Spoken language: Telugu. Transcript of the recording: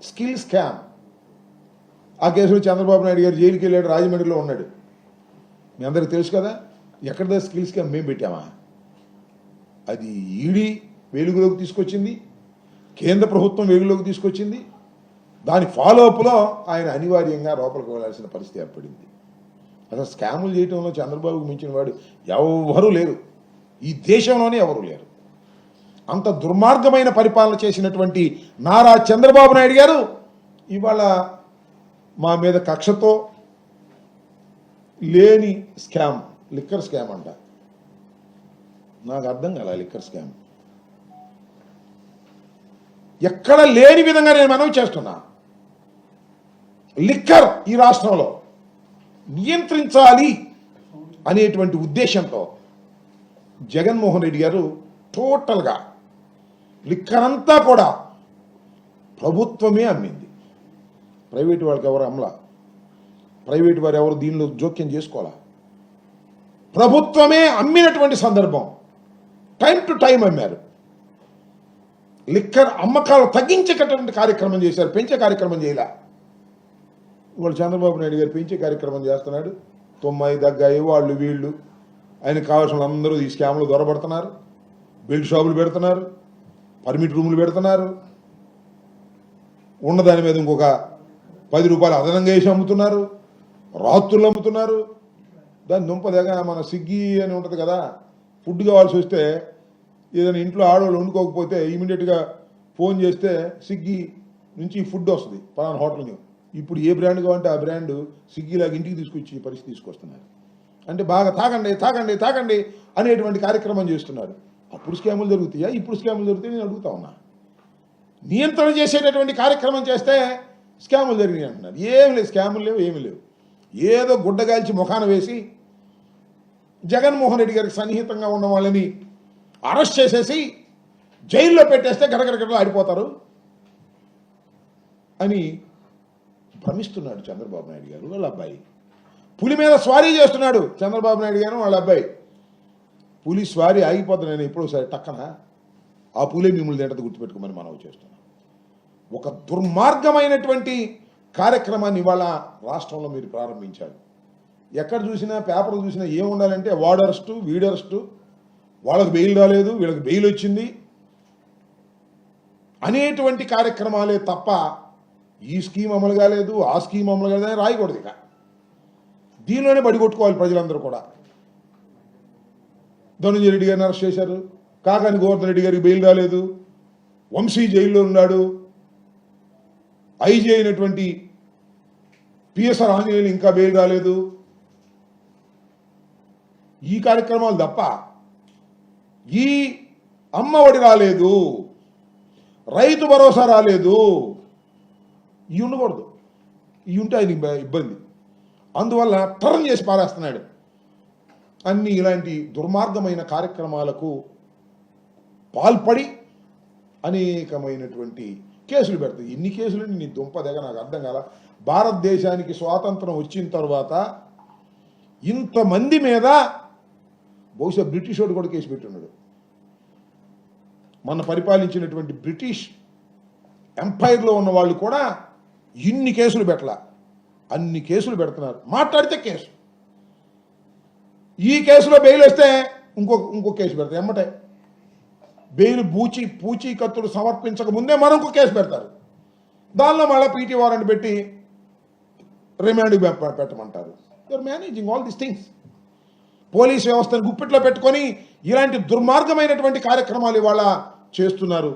Skill scam. ఆ కేసులో చంద్రబాబు నాయుడు గారు జైలుకి వెళ్ళాడు, రాజమండ్రిలో ఉన్నాడు. మీ అందరికీ తెలుసు కదా. ఎక్కడిదా స్కిల్ స్కామ్ మేము పెట్టామా? అది ఈడీ వెలుగులోకి తీసుకొచ్చింది, కేంద్ర ప్రభుత్వం వెలుగులోకి తీసుకొచ్చింది. దాని ఫాలోఅప్లో ఆయన అనివార్యంగా లోపలికి వెళ్ళాల్సిన పరిస్థితి ఏర్పడింది. అసలు స్కాములు చేయడంలో చంద్రబాబుకు మించిన వాడు ఎవరూ లేరు, ఈ దేశంలోనే ఎవరూ లేరు. అంత దుర్మార్గమైన పరిపాలన చేసినటువంటి నారా చంద్రబాబు నాయుడు గారు ఇవాళ మా మీద కక్షతో లేని స్కామ్, లిక్కర్ స్కామ్ అంట. నాకు అర్థం కాల లిక్కర్ స్కామ్ ఎక్కడ లేని విధంగా నేను మనవి చేస్తున్నా. లిక్కర్ ఈ రాష్ట్రంలో నియంత్రించాలి అనేటువంటి ఉద్దేశంతో జగన్మోహన్ రెడ్డి గారు టోటల్గా లిక్కర్ అంతా కూడా ప్రభుత్వమే అమ్మింది. ప్రైవేటు వాళ్ళకి ఎవరు అమ్మలా, ప్రైవేటు వారు ఎవరు దీనిలో జోక్యం చేసుకోవాలా. ప్రభుత్వమే అమ్మినటువంటి సందర్భం, టైం టు టైం అమ్మారు. లిక్కర్ అమ్మకాలు తగ్గించేటటువంటి కార్యక్రమం చేశారు, పెంచే కార్యక్రమం చేయలే. ఇవాళ చంద్రబాబు నాయుడు గారు పెంచే కార్యక్రమం చేస్తున్నాడు. తొమ్మిది దగ్గాయి వాళ్ళు వీళ్ళు ఆయనకు కావాల్సిన అందరూ ఈ స్కామ్లు దొరబడుతున్నారు. బెల్ట్ షాపులు పెడుతున్నారు, పర్మిట్ రూములు పెడుతున్నారు, ఉన్నదాని మీద ఇంకొక 10 రూపాయలు అదనంగా వేసి అమ్ముతున్నారు, రాత్రులు అమ్ముతున్నారు. దాని దుంపదేగా మన స్విగ్గీ అని ఉంటుంది కదా, ఫుడ్ కావాల్సి వస్తే ఏదైనా ఇంట్లో ఆడవాళ్ళు వండుకోకపోతే ఇమీడియట్గా ఫోన్ చేస్తే స్విగ్గీ నుంచి ఫుడ్ వస్తుంది పలానా హోటల్కి. ఇప్పుడు ఏ బ్రాండ్ కావాలంటే ఆ బ్రాండ్ స్విగ్గీలాగా ఇంటికి తీసుకొచ్చి పరిస్థితి తీసుకొస్తున్నారు. అంటే బాగా తాగండి తాగండి తాగండి అనేటువంటి కార్యక్రమం చేస్తున్నారు. అప్పుడు స్కాములు జరుగుతాయా, ఇప్పుడు స్కాములు జరుగుతాయి నేను అడుగుతా ఉన్నా. నియంత్రణ చేసేటటువంటి కార్యక్రమం చేస్తే స్కాములు జరిగినాయి అంటున్నారు. ఏమి లేదు, స్కాములు లేవు, ఏమి లేవు. ఏదో గుడ్డగాల్చి ముఖాన వేసి జగన్మోహన్ రెడ్డి గారికి సన్నిహితంగా ఉన్న వాళ్ళని అరెస్ట్ చేసేసి జైల్లో పెట్టేస్తే గడగడగడలు ఆడిపోతారు అని భ్రమిస్తున్నాడు చంద్రబాబు నాయుడు గారు. వాళ్ళ అబ్బాయి పులి మీద స్వారీ చేస్తున్నాడు చంద్రబాబు నాయుడు గారు వాళ్ళ అబ్బాయి. పులి స్వారీ ఆగిపోతుంది, నేను ఎప్పుడో సరే టక్కన ఆ పులే మిమ్మల్ని తింటది, గుర్తుపెట్టుకోమని మనవి చేస్తున్నాను. ఒక దుర్మార్గమైనటువంటి కార్యక్రమాన్ని ఇవాళ రాష్ట్రంలో మీరు ప్రారంభించారు. ఎక్కడ చూసినా పేపర్లు చూసినా ఏముండాలంటే వాడు అరెస్టు, వీడు అరెస్టు, వాళ్ళకి బెయిల్ రాలేదు, వీళ్ళకి బెయిల్ వచ్చింది అనేటువంటి కార్యక్రమాలే తప్ప ఈ స్కీమ్ అమలు కాలేదు, ఆ స్కీమ్ అమలు కాలేదని రాయకూడదు. ఇక దీనిలోనే బడిగొట్టుకోవాలి ప్రజలందరూ కూడా. ధనుంజయ రెడ్డి గారిని అరెస్ట్ చేశారు, కాకాని గోవర్ధన్ రెడ్డి గారికి బెయిల్ రాలేదు, వంశీ జైల్లో ఉన్నాడు, ఐజీ అయినటువంటి పిఎస్ఆర్ ఆంజనేయులు ఇంకా బెయిల్ రాలేదు. ఈ కార్యక్రమాలు తప్ప ఈ అమ్మ ఒడి రాలేదు, రైతు భరోసా రాలేదు. ఇవి ఉండకూడదు, ఇవి ఉంటే ఆయనకి ఇబ్బంది. అందువల్ల టర్న్ చేసి పారేస్తున్నాడు. అన్ని ఇలాంటి దుర్మార్గమైన కార్యక్రమాలకు పాల్పడి అనేకమైనటువంటి కేసులు పెడతాయి. ఎన్ని కేసులు నీ దుంపదగ నాకు అర్థం కాల. భారతదేశానికి స్వాతంత్రం వచ్చిన తర్వాత ఇంతమంది మీద బహుశా బ్రిటిష్ వాడు కూడా కేసు పెట్టున్నాడు. మన పరిపాలించినటువంటి బ్రిటిష్ ఎంపైర్లో ఉన్న వాళ్ళు కూడా ఇన్ని కేసులు పెట్టలా, అన్ని కేసులు పెడుతున్నారు. మాట్లాడితే కేసు, ఈ కేసులో బెయిల్ వస్తే ఇంకో కేసు పెడతారు. ఎమ్మటే బెయిల్ పూచీకత్తులు సమర్పించక ముందే మనం ఇంకో కేసు పెడతారు. దానిలో మళ్ళీ పీటీ వారెంట్ పెట్టి రిమాండ్ పెట్టమంటారు. They are managing all these things. Police వ్యవస్థను గుప్పిట్లో పెట్టుకొని ఇలాంటి దుర్మార్గమైనటువంటి కార్యక్రమాలు ఇవాళ చేస్తున్నారు.